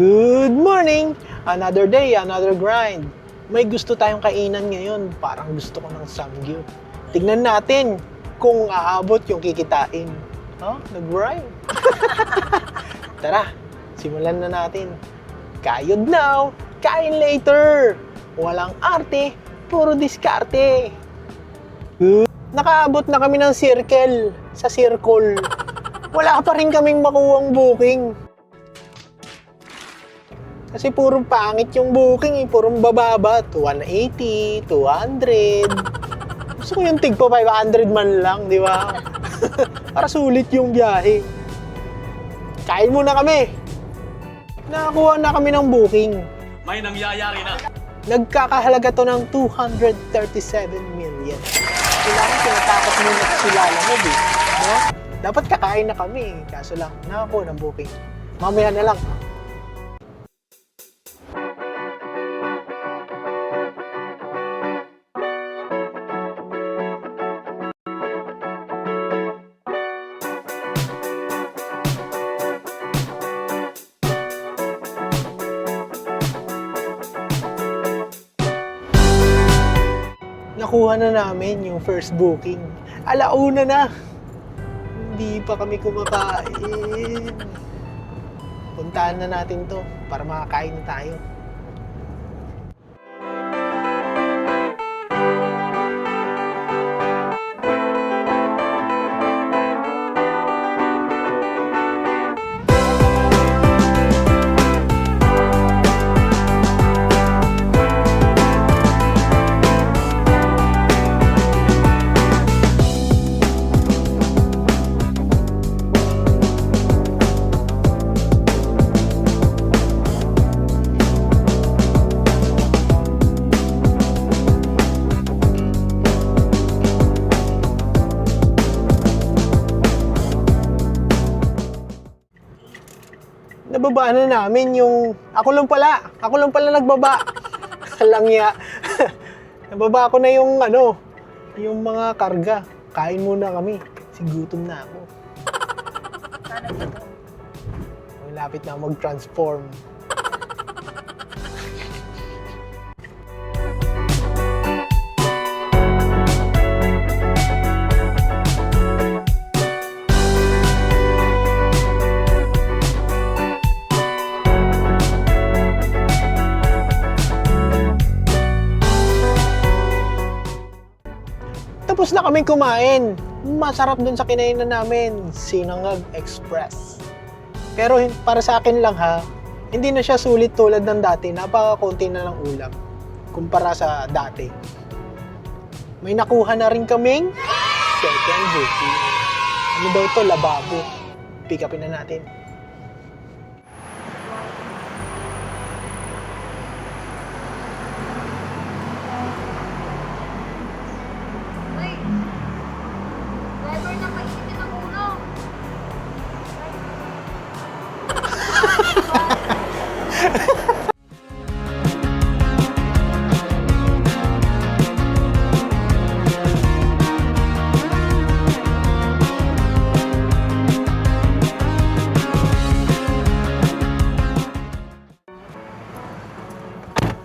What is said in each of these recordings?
Good morning! Another day, another grind. May gusto tayong kainan ngayon. Parang gusto ko ng samgyup. Tignan natin kung aabot yung kikitain. Nag-grind. Tara, simulan na natin. Kayod now, kain later. Walang arte, puro diskarte. Nakaabot na kami ng circle sa circle. Wala pa rin kaming makuwang booking. Kasi puro pangit yung booking, puro bababa, 180, 200. Gusto ko yung tigpa 500 man lang, di ba? Para sulit yung biyahe. Kain muna kami. Nakakuha na kami ng booking. May nangyayari na. Nagkakahalaga to ng 237 million. Kailangan tinatakot muna sila lang mo, no? Dapat kakain na kami, kaso lang, nakakuha ng booking. Mamaya na lang. Nakuha na namin yung first booking. Alauna na. Hindi pa kami kumakain. Puntahan na natin to para makakain na tayo. Nababaan na namin yung... Ako lang pala nagbaba. Langya. Nababa ko na yung yung mga karga. Kain muna kami. Sigutom na ako. Malapit na mag-transform. Tapos na kami kumain. Masarap dun sa kinainan namin, Sinangag Express. Pero para sa akin lang ha, hindi na siya sulit tulad ng dati. Napakakunti na lang ulam kumpara sa dati. May nakuha na rin kaming second booking. Ano daw to? Lababo. Pick upin na natin. Driver na paisitin ang ulo.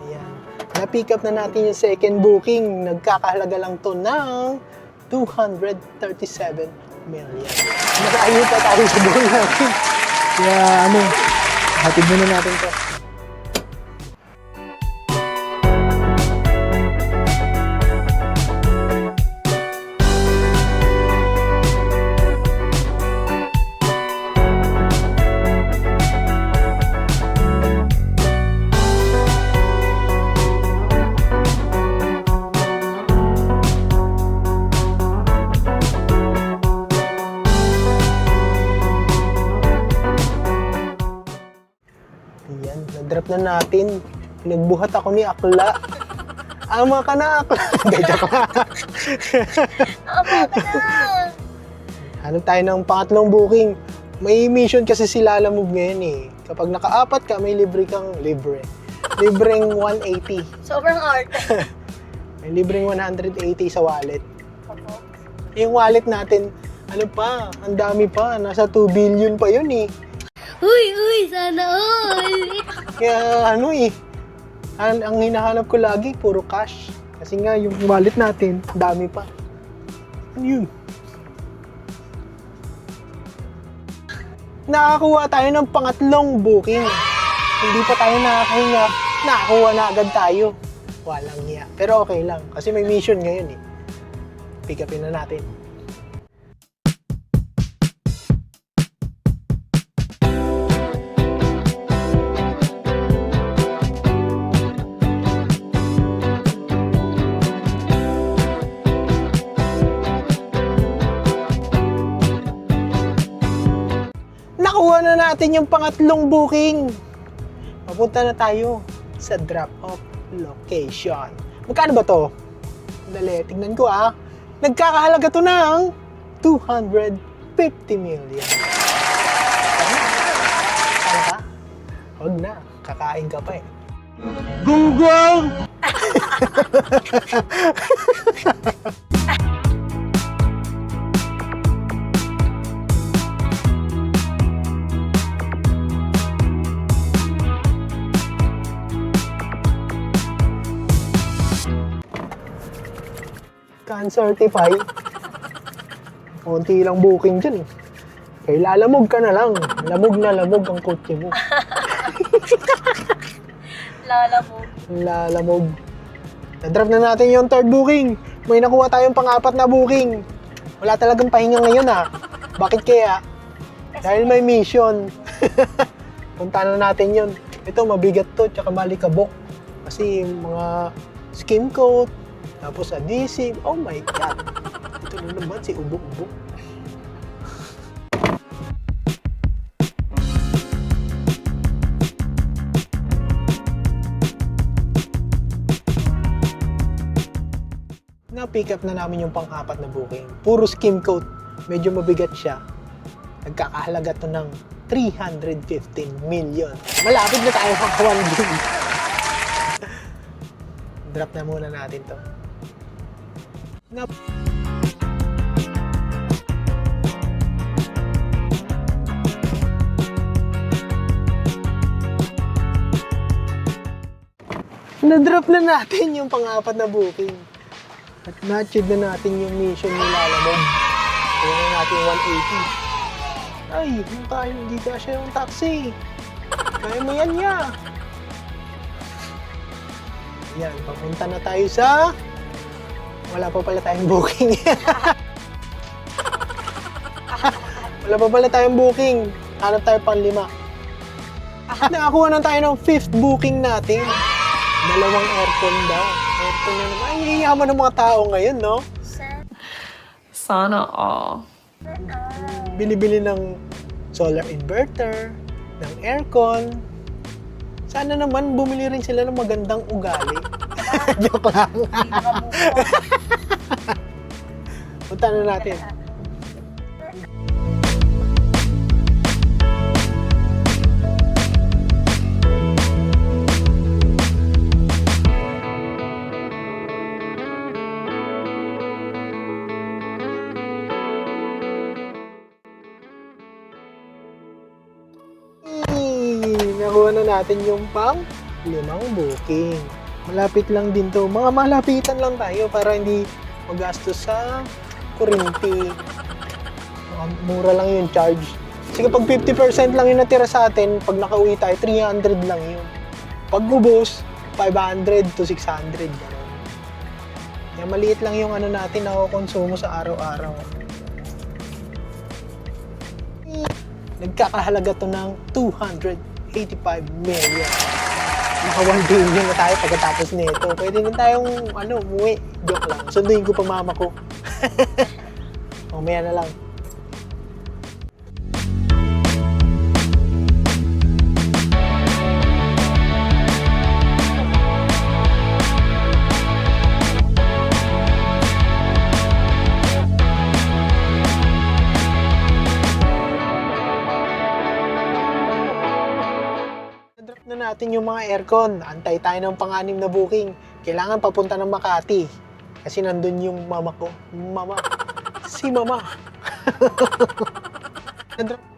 Ayan. Na-pick up na natin yung second booking. Nagkakahalaga lang to ng 237 million. Nakaayot na tayo sa buhay natin. Kaya hatid muna natin to. Ayan, na-drop na natin. Pinagbuhat ako ni Akla. Ama ka na, Akla. Hindi, joke lang. Ama ka na! Hanap tayo ng pangatlong booking. May mission kasi si Lala Move ngayon eh. Kapag nakaapat ka, may libreng 180. Sobrang arte. May libreng 180 sa wallet. Yung wallet natin, ang dami pa. Nasa 2 billion pa yun eh. Uy, sana all. Kaya ano eh, ang hinahanap ko lagi, puro cash. Kasi nga, yung wallet natin, dami pa. Ano yun? Nakakuha tayo ng pangatlong booking. Hindi pa tayo nakakahinga, nakakuha na agad tayo. Walang hiya. Pero okay lang, kasi may mission ngayon eh. Pick upin na natin. Nakuha na natin yung pangatlong booking. Papunta na tayo sa drop-off location. Magkano ba to? Dali, tingnan ko ah. Nagkakahalaga to ng 250 million. Saan ka? Huwag na, kakain ka pa eh. Gunggong! Can-certify. Konti lang booking dyan eh. Kaya lalamog ka na lang. Lamog na lamog ang kotse mo. Lala mo. Lalamog. Na-drop na natin yung third booking. May nakuha tayong pang-apat na booking. Wala talagang pahinga ngayon ah. Bakit kaya? Dahil may mission. Punta na natin yun. Ito mabigat to, tsaka malikabok. Kasi yung mga skim coat, tapos adhesive. Oh my God. Ito na naman si Ubo-Ubo. Na-pick up na namin yung pang-apat na booking. Puro skim coat. Medyo mabigat siya. Nagkakahalaga to ng 315 million. Malapit na tayo sa 1 billion. Drop na muna natin to. Na-drop na natin yung pang-apat na booking. At na-achieve na natin yung mission ni Lalamog. Kaya na natin 180. Ay, hindi kasya yung taxi. Kaya mo yan niya. Yan, papunta na tayo sa... Wala pa pala tayong booking. Wala pa pala tayong booking. Hanap tayo pang 5. Nakakuha na tayo ng 5th booking natin. 2 aircon daw. Aircon na naman. Ay, yayaman ng mga tao ngayon, no? Sana all. Bili-bili ng solar inverter, ng aircon. Sana naman bumili rin sila ng magandang ugali. Joke lang. Punta na natin. Nakuha na natin yung pang 5 booking. Malapit lang din to. Mga malapitan lang tayo para hindi magastos sa kuryente. Mura lang yung charge. Kasi kapag 50% lang yung natira sa atin, pag nakauwi tayo, 300 lang yun. Pag ubos, 500 to 600. Ganun. Kaya maliit lang yung ano natin na konsumo sa araw-araw. Nagkakahalaga to ng 285 million. Naka 1 billion na tayo pagkatapos nito. Pwede na tayong umuwi. Joke lang. Sunduin ko pa mama ko. Mamaya na lang. Na-drop na natin yung mga aircon. Antay tayo ng pang-6 na booking. Kailangan papunta ng Makati. Kasi nandun yung mama ko. Mama. Si mama.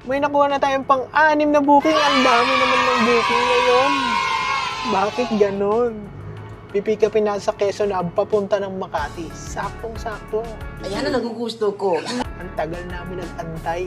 May nakuha na tayong pang-6 na booking. Ang dami naman ng booking ngayon. Bakit ganon? Pipick upin na sa Quezon Hub papunta ng Makati. Saktong-sakto. Ayan ang nagugusto ko. Ang tagal namin nag-antay.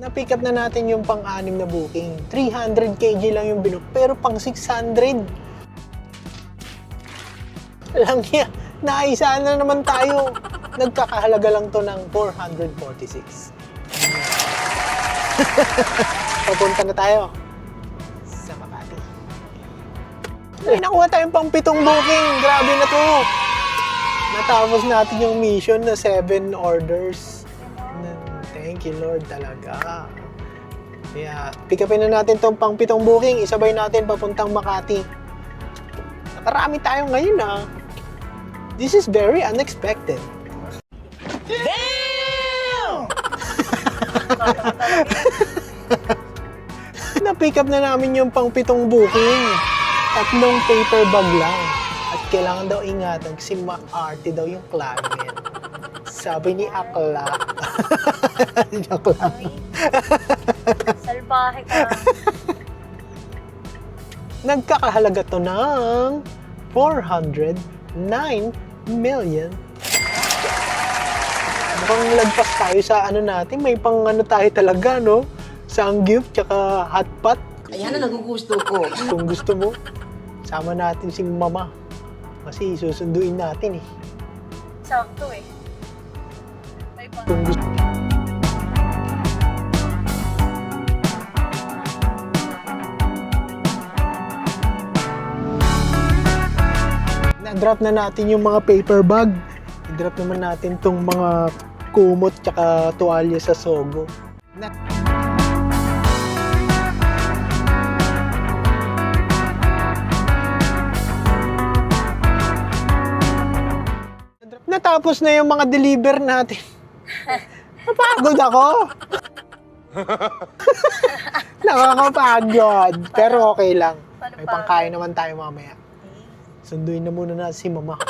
Na-pick up na natin yung pang-6 na booking. 300 kg lang yung binook, pero pang 600. Lang yan. Naisa na naman tayo. Nagkakahalaga lang to ng 446. Papunta na tayo sa Makati. Ay, nakuha tayong pang 7 booking. Grabe na to. Natapos natin yung mission na 7 orders. Thank you, Lord, talaga. Kaya, pick upin na natin tong pang 7 booking. Isabay natin papuntang Makati. Nakarami tayo ngayon, ha. This is very unexpected. Damn! Na-pick up na namin yung pang 7 booking. 3 paper bag lang. At kailangan daw ingatan kasi maarte daw yung client. Sabi ni Akla. Joke lang. Salbahe ka. Nagkakahalaga to ng 409 million. Mukhang lagpas tayo sa ano natin. May pang ano tayo talaga, no? Sangyup, tsaka hotpot. Ayan ang nagugusto ko. Kung gusto mo, sama natin si Mama. Kasi susunduin natin eh. Sakto eh. May pang... Kung gusto. Na-drop na natin yung mga paper bag. I-drop naman natin tong mga kumot tsaka tuwalya sa Sogo. Natapos na yung mga deliver natin. Napagod ako. Nakakapagod. Pero okay lang. May pangkain naman tayo mamaya. Sunduin na muna natin si Mama.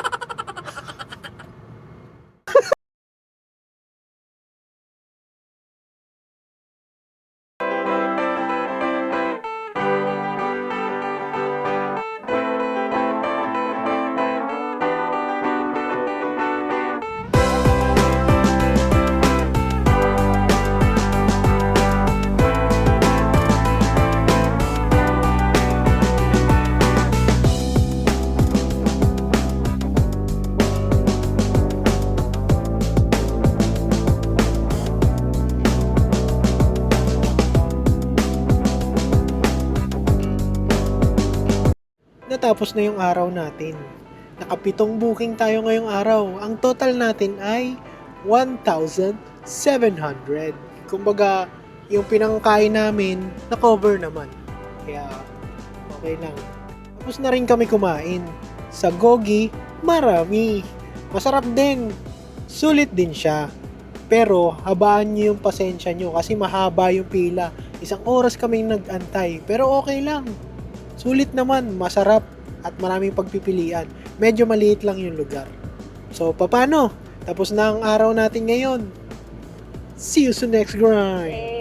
Natapos na yung araw natin. Nakapitong booking tayo ngayong araw. Ang total natin ay 1,700. Kumbaga, yung pinangkain namin, na-cover naman. Kaya, okay lang. Tapos na rin kami kumain. Sa Gogi, marami. Masarap din. Sulit din siya. Pero, habaan nyo yung pasensya nyo kasi mahaba yung pila. 1 oras kaming nag-antay. Pero okay lang. Sulit naman, masarap, at maraming pagpipilian. Medyo maliit lang yung lugar. So, paano? Tapos na ang araw natin ngayon. See you sa next grind!